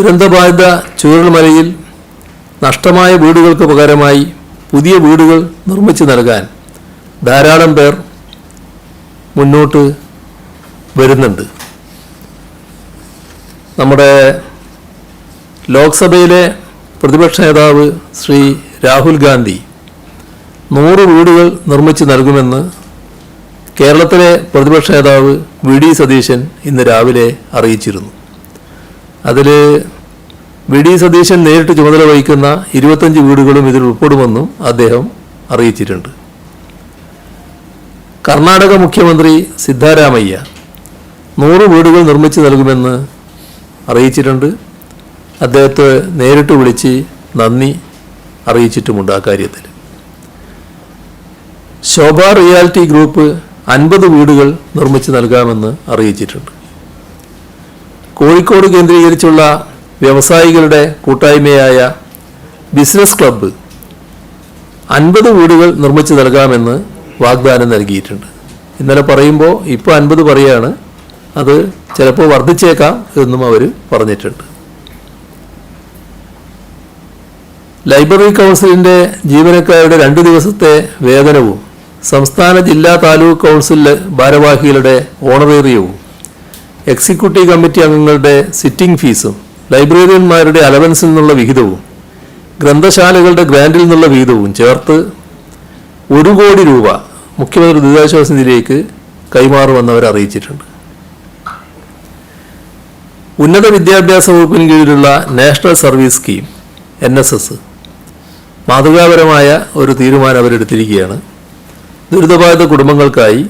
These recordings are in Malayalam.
ദുരന്തബാധിത ചൂരൽമലയിൽ നഷ്ടമായ വീടുകൾക്ക് പകരമായി പുതിയ വീടുകൾ നിർമ്മിച്ചു നൽകാൻ ധാരാളം പേർ മുന്നോട്ട് വരുന്നുണ്ട്. നമ്മുടെ ലോക്സഭയിലെ പ്രതിപക്ഷ നേതാവ് ശ്രീ രാഹുൽ ഗാന്ധി 100 വീടുകൾ നിർമ്മിച്ചു നൽകുമെന്ന് കേരളത്തിലെ പ്രതിപക്ഷ നേതാവ് വി.ഡി. സതീശൻ ഇന്ന് രാവിലെ അറിയിച്ചിരുന്നു. അതിൽ വി.ഡി. സതീശൻ നേരിട്ട് ചുമതല വഹിക്കുന്ന 25 വീടുകളും ഇതിൽ ഉൾപ്പെടുമെന്നും അദ്ദേഹം അറിയിച്ചിട്ടുണ്ട്. കർണാടക മുഖ്യമന്ത്രി സിദ്ധാരാമയ്യ 100 വീടുകൾ നിർമ്മിച്ചു നൽകുമെന്ന് അറിയിച്ചിട്ടുണ്ട്. അദ്ദേഹത്തെ നേരിട്ട് വിളിച്ച് നന്ദി അറിയിച്ചിട്ടുമുണ്ട്. ആ കാര്യത്തിൽ ശോഭ റിയാലിറ്റി ഗ്രൂപ്പ് 50 വീടുകൾ നിർമ്മിച്ചു നൽകാമെന്ന് അറിയിച്ചിട്ടുണ്ട്. കോഴിക്കോട് കേന്ദ്രീകരിച്ചുള്ള വ്യവസായികളുടെ കൂട്ടായ്മയായ ബിസിനസ് ക്ലബ്ബ് 50 വീടുകൾ നിർമ്മിച്ചു നൽകാമെന്ന് വാഗ്ദാനം നൽകിയിട്ടുണ്ട്. ഇന്നലെ പറയുമ്പോൾ ഇപ്പോൾ 50 പറയുകയാണ്. അത് ചിലപ്പോൾ വർദ്ധിച്ചേക്കാം എന്നും അവർ പറഞ്ഞിട്ടുണ്ട്. ലൈബ്രറി കൗൺസിലിൻ്റെ ജീവനക്കാരുടെ 2 ദിവസത്തെ വേതനവും സംസ്ഥാന ജില്ലാ താലൂക്ക് കൗൺസിൽ ഭാരവാഹികളുടെ ഓണറേറിയവും എക്സിക്യൂട്ടീവ് കമ്മിറ്റി അംഗങ്ങളുടെ സിറ്റിംഗ് ഫീസും ലൈബ്രറിയന്മാരുടെ അലവൻസിൽ നിന്നുള്ള വിഹിതവും ഗ്രന്ഥശാലകളുടെ ഗ്രാൻഡിൽ നിന്നുള്ള വിഹിതവും ചേർത്ത് 1 കോടി രൂപ മുഖ്യമന്ത്രി ദുരിതാശ്വാസ നിധിയിലേക്ക് കൈമാറുമെന്നവർ അറിയിച്ചിട്ടുണ്ട്. ഉന്നത വിദ്യാഭ്യാസ വകുപ്പിന് കീഴിലുള്ള നാഷണൽ സർവീസ് സ്കീം NSS മാതൃകാപരമായ ഒരു തീരുമാനം അവരെടുത്തിരിക്കുകയാണ്. ദുരിതബാധിത കുടുംബങ്ങൾക്കായി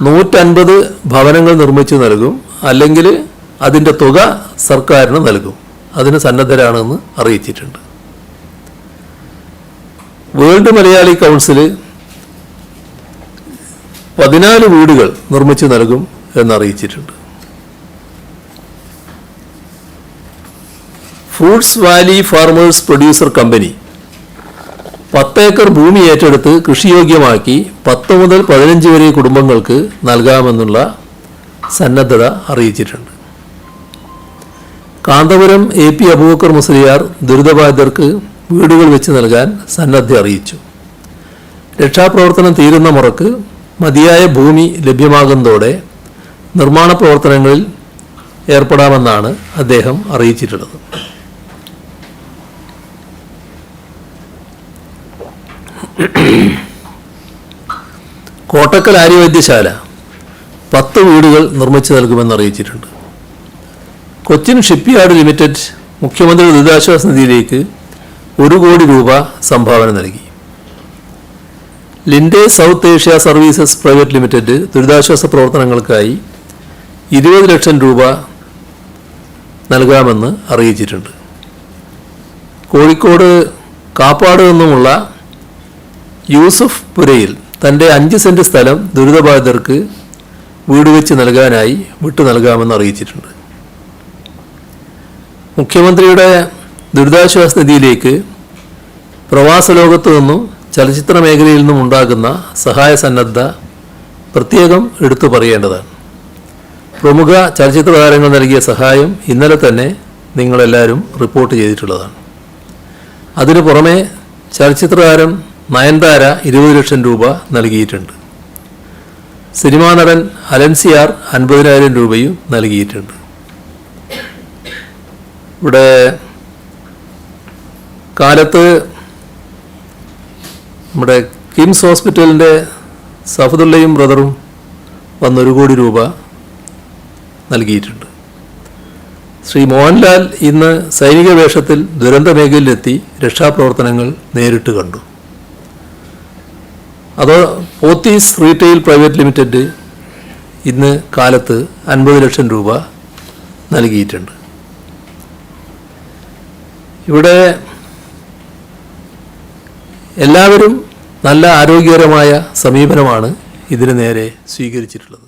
150 ഭവനങ്ങൾ നിർമ്മിച്ചു നൽകും, അല്ലെങ്കിൽ അതിൻ്റെ തുക സർക്കാരിന് നൽകും. അതിന് സന്നദ്ധരാണെന്ന് അറിയിച്ചിട്ടുണ്ട്. വേൾഡ് മലയാളി കൗൺസിൽ 14 വീടുകൾ നിർമ്മിച്ചു നൽകും എന്നറിയിച്ചിട്ടുണ്ട്. Fruits valley farmers producer company 10 acre ഭൂമി ഏറ്റെടുത്ത് കൃഷിയോഗ്യമാക്കി 10 മുതൽ 15 വരെ കുടുംബങ്ങൾക്ക് നൽകാമെന്നുള്ള സന്നദ്ധത അറിയിച്ചിട്ടുണ്ട്. കാന്തപുരം AP അബൂബക്കർ മുസ്ലിയാർ ദുരിതബാധിതർക്ക് വീടുകൾ വെച്ച് നൽകാൻ സന്നദ്ധ അറിയിച്ചു. രക്ഷാപ്രവർത്തനം തീരുന്ന മുറക്ക് മതിയായ ഭൂമി ലഭ്യമാകുന്നതോടെ നിർമ്മാണ പ്രവർത്തനങ്ങളിൽ ഏർപ്പെടാമെന്നാണ് അദ്ദേഹം അറിയിച്ചിട്ടുള്ളത്. കോട്ടക്കൽ ആര്യവൈദ്യശാല 10 വീടുകൾ നിർമ്മിച്ചു നൽകുമെന്ന് അറിയിച്ചിട്ടുണ്ട്. കൊച്ചിൻ ഷിപ്പ്യാർഡ് ലിമിറ്റഡ് മുഖ്യമന്ത്രി ദുരിതാശ്വാസ നിധിയിലേക്ക് 1 കോടി രൂപ സംഭാവന നൽകി. Linde South Asia Services Private Limited ദുരിതാശ്വാസ പ്രവർത്തനങ്ങൾക്കായി 20 ലക്ഷം രൂപ നൽകാമെന്ന് അറിയിച്ചിട്ടുണ്ട്. കോഴിക്കോട് കാപ്പാട് നിന്നുമുള്ള യൂസുഫ് പുരയിൽ തൻ്റെ 5 സെൻറ്റ് സ്ഥലം ദുരിതബാധിതർക്ക് വീട് വെച്ച് നൽകാനായി വിട്ടു നൽകാമെന്ന് അറിയിച്ചിട്ടുണ്ട്. മുഖ്യമന്ത്രിയുടെ ദുരിതാശ്വാസ നിധിയിലേക്ക് പ്രവാസ ലോകത്തു നിന്നും ചലച്ചിത്ര മേഖലയിൽ നിന്നും ഉണ്ടാകുന്ന സഹായ സന്നദ്ധ പ്രത്യേകം എടുത്തു പറയേണ്ടതാണ്. പ്രമുഖ ചലച്ചിത്ര താരങ്ങൾ നൽകിയ സഹായം ഇന്നലെ തന്നെ നിങ്ങളെല്ലാവരും റിപ്പോർട്ട് ചെയ്തിട്ടുള്ളതാണ്. അതിനു പുറമെ ചലച്ചിത്ര താരം നയൻതാര 20 ലക്ഷം രൂപ നൽകിയിട്ടുണ്ട്. സിനിമാ നടൻ അലൻസിയാർ 50,000 രൂപയും നൽകിയിട്ടുണ്ട്. ഇവിടെ കാലത്ത് നമ്മുടെ കിംസ് ഹോസ്പിറ്റലിൻ്റെ സഫദുള്ളയും ബ്രദറും വന്ന് 1 കോടി രൂപ നൽകിയിട്ടുണ്ട്. ശ്രീ മോഹൻലാൽ ഇന്ന് സൈനിക വേഷത്തിൽ ദുരന്ത മേഖലയിലെത്തി രക്ഷാപ്രവർത്തനങ്ങൾ നേരിട്ട് കണ്ടു. അതോ പോത്തീസ് റീറ്റെയിൽ പ്രൈവറ്റ് ലിമിറ്റഡ് ഇന്ന് കാലത്ത് 50 ലക്ഷം രൂപ നൽകിയിട്ടുണ്ട്. ഇവിടെ എല്ലാവരും നല്ല ആരോഗ്യകരമായ സമീപനമാണ് ഇതിന് നേരെ സ്വീകരിച്ചിട്ടുള്ളത്.